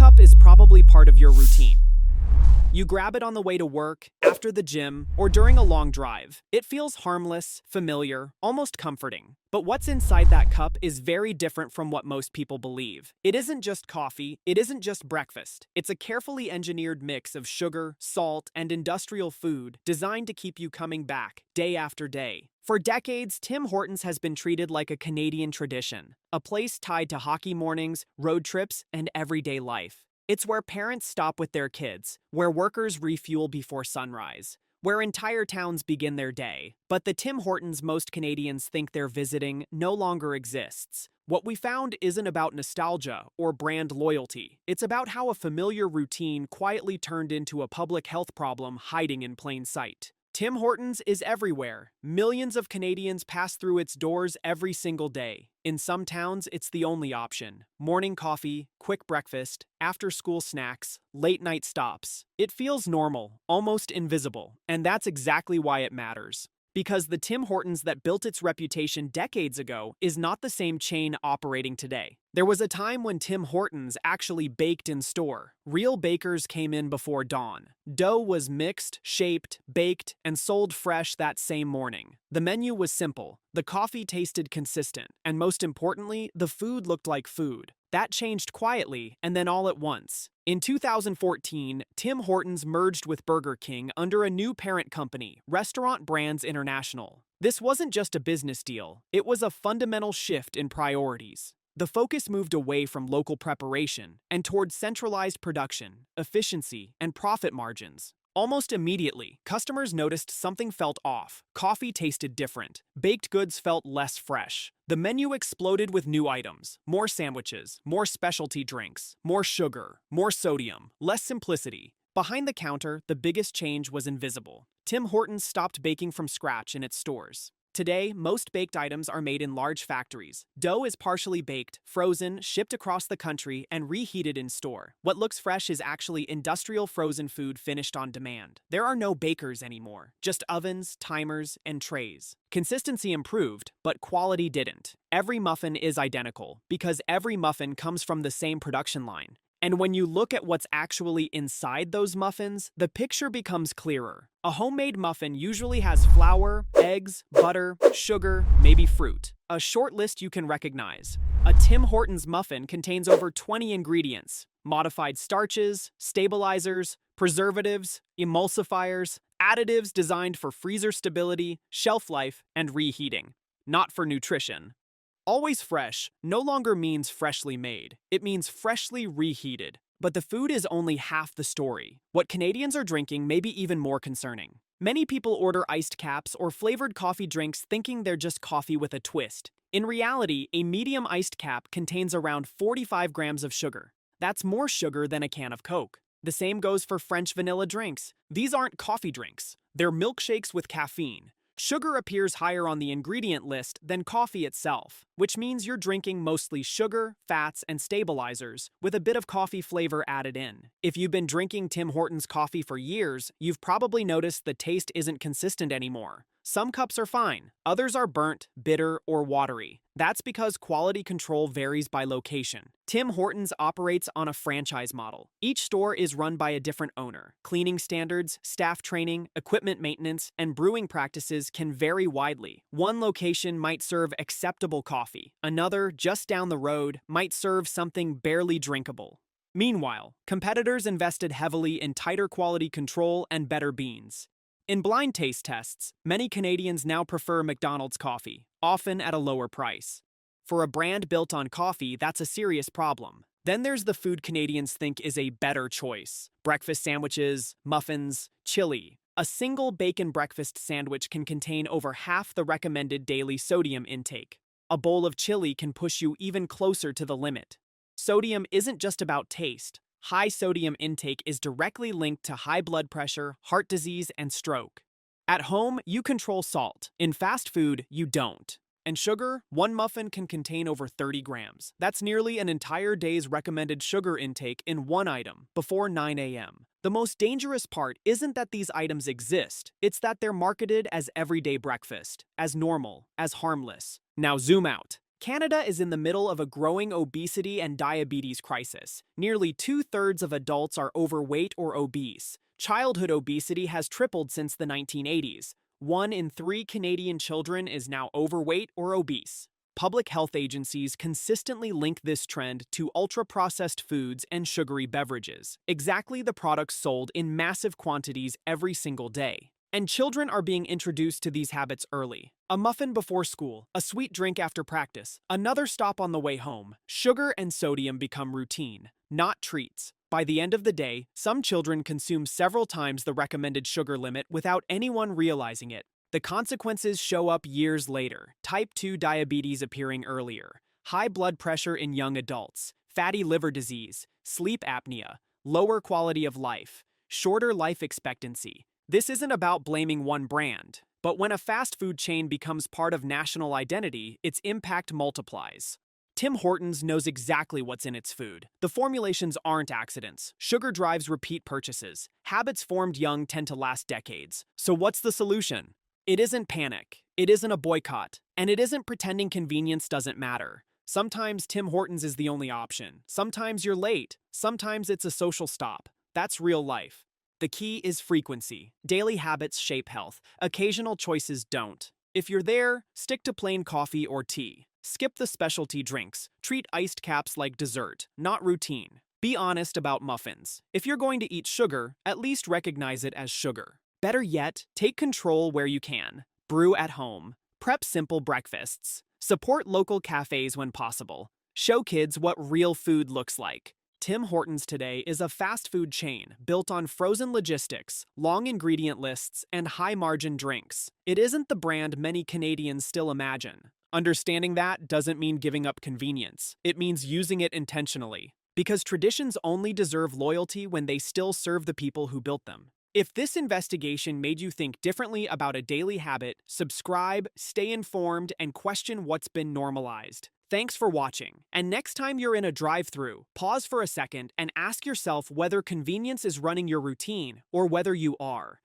cup is probably part of your routine. You grab it on the way to work, after the gym, or during a long drive. It feels harmless, familiar, almost comforting. But what's inside that cup is very different from what most people believe. It isn't just coffee, it isn't just breakfast. It's a carefully engineered mix of sugar, salt, and industrial food designed to keep you coming back day after day. For decades, Tim Hortons has been treated like a Canadian tradition, a place tied to hockey mornings, road trips, and everyday life. It's where parents stop with their kids, where workers refuel before sunrise, where entire towns begin their day. But the Tim Hortons most Canadians think they're visiting no longer exists. What we found isn't about nostalgia or brand loyalty. It's about how a familiar routine quietly turned into a public health problem hiding in plain sight. Tim Hortons is everywhere. Millions of Canadians pass through its doors every single day. In some towns, it's the only option. Morning coffee, quick breakfast, after-school snacks, late-night stops. It feels normal, almost invisible, and that's exactly why it matters. Because the Tim Hortons that built its reputation decades ago is not the same chain operating today. There was a time when Tim Hortons actually baked in store. Real bakers came in before dawn. Dough was mixed, shaped, baked, and sold fresh that same morning. The menu was simple, the coffee tasted consistent, and most importantly, the food looked like food. That changed quietly, and then all at once. In 2014, Tim Hortons merged with Burger King under a new parent company, Restaurant Brands International. This wasn't just a business deal, it was a fundamental shift in priorities. The focus moved away from local preparation and toward centralized production, efficiency, and profit margins. Almost immediately, customers noticed something felt off. Coffee tasted different. Baked goods felt less fresh. The menu exploded with new items. More sandwiches, more specialty drinks, more sugar, more sodium, less simplicity. Behind the counter, the biggest change was invisible. Tim Hortons stopped baking from scratch in its stores. Today, most baked items are made in large factories. Dough is partially baked, frozen, shipped across the country, and reheated in store. What looks fresh is actually industrial frozen food finished on demand. There are no bakers anymore, just ovens, timers, and trays. Consistency improved, but quality didn't. Every muffin is identical, because every muffin comes from the same production line. And when you look at what's actually inside those muffins, the picture becomes clearer. A homemade muffin usually has flour, eggs, butter, sugar, maybe fruit. A short list you can recognize. A Tim Hortons muffin contains over 20 ingredients: modified starches, stabilizers, preservatives, emulsifiers, additives designed for freezer stability, shelf life, and reheating, not for nutrition. Always fresh no longer means freshly made. It means freshly reheated. But the food is only half the story. What Canadians are drinking may be even more concerning. Many people order iced caps or flavored coffee drinks thinking they're just coffee with a twist. In reality, a medium iced cap contains around 45 grams of sugar. That's more sugar than a can of Coke. The same goes for French vanilla drinks. These aren't coffee drinks. They're milkshakes with caffeine. Sugar appears higher on the ingredient list than coffee itself, which means you're drinking mostly sugar, fats, and stabilizers, with a bit of coffee flavor added in. If you've been drinking Tim Hortons coffee for years, you've probably noticed the taste isn't consistent anymore. Some cups are fine, others are burnt, bitter, or watery. That's because quality control varies by location. Tim Hortons operates on a franchise model. Each store is run by a different owner. Cleaning standards, staff training, equipment maintenance, and brewing practices can vary widely. One location might serve acceptable coffee. Another, just down the road, might serve something barely drinkable. Meanwhile, competitors invested heavily in tighter quality control and better beans. In blind taste tests, many Canadians now prefer McDonald's coffee, often at a lower price. For a brand built on coffee, that's a serious problem. Then there's the food Canadians think is a better choice: breakfast sandwiches, muffins, chili. A single bacon breakfast sandwich can contain over half the recommended daily sodium intake. A bowl of chili can push you even closer to the limit. Sodium isn't just about taste. High sodium intake is directly linked to high blood pressure, heart disease, and stroke. At home, you control salt. In fast food, you don't. And sugar, one muffin can contain over 30 grams. That's nearly an entire day's recommended sugar intake in one item, before 9 a.m. The most dangerous part isn't that these items exist, it's that they're marketed as everyday breakfast, as normal, as harmless. Now zoom out. Canada is in the middle of a growing obesity and diabetes crisis. Nearly two-thirds of adults are overweight or obese. Childhood obesity has tripled since the 1980s. 1 in 3 Canadian children is now overweight or obese. Public health agencies consistently link this trend to ultra-processed foods and sugary beverages, exactly the products sold in massive quantities every single day. And children are being introduced to these habits early. A muffin before school, a sweet drink after practice, another stop on the way home. Sugar and sodium become routine, not treats. By the end of the day, some children consume several times the recommended sugar limit without anyone realizing it. The consequences show up years later. Type 2 diabetes appearing earlier, high blood pressure in young adults, fatty liver disease, sleep apnea, lower quality of life, shorter life expectancy. This isn't about blaming one brand, but when a fast food chain becomes part of national identity, its impact multiplies. Tim Hortons knows exactly what's in its food. The formulations aren't accidents. Sugar drives repeat purchases. Habits formed young tend to last decades. So what's the solution? It isn't panic. It isn't a boycott. And it isn't pretending convenience doesn't matter. Sometimes Tim Hortons is the only option. Sometimes you're late. Sometimes it's a social stop. That's real life. The key is frequency. Daily habits shape health. Occasional choices don't. If you're there, stick to plain coffee or tea. Skip the specialty drinks. Treat iced caps like dessert, not routine. Be honest about muffins. If you're going to eat sugar, at least recognize it as sugar. Better yet, take control where you can. Brew at home. Prep simple breakfasts. Support local cafes when possible. Show kids what real food looks like. Tim Hortons today is a fast food chain built on frozen logistics, long ingredient lists, and high-margin drinks. It isn't the brand many Canadians still imagine. Understanding that doesn't mean giving up convenience. It means using it intentionally. Because traditions only deserve loyalty when they still serve the people who built them. If this investigation made you think differently about a daily habit, subscribe, stay informed, and question what's been normalized. Thanks for watching. And next time you're in a drive-thru, pause for a second and ask yourself whether convenience is running your routine or whether you are.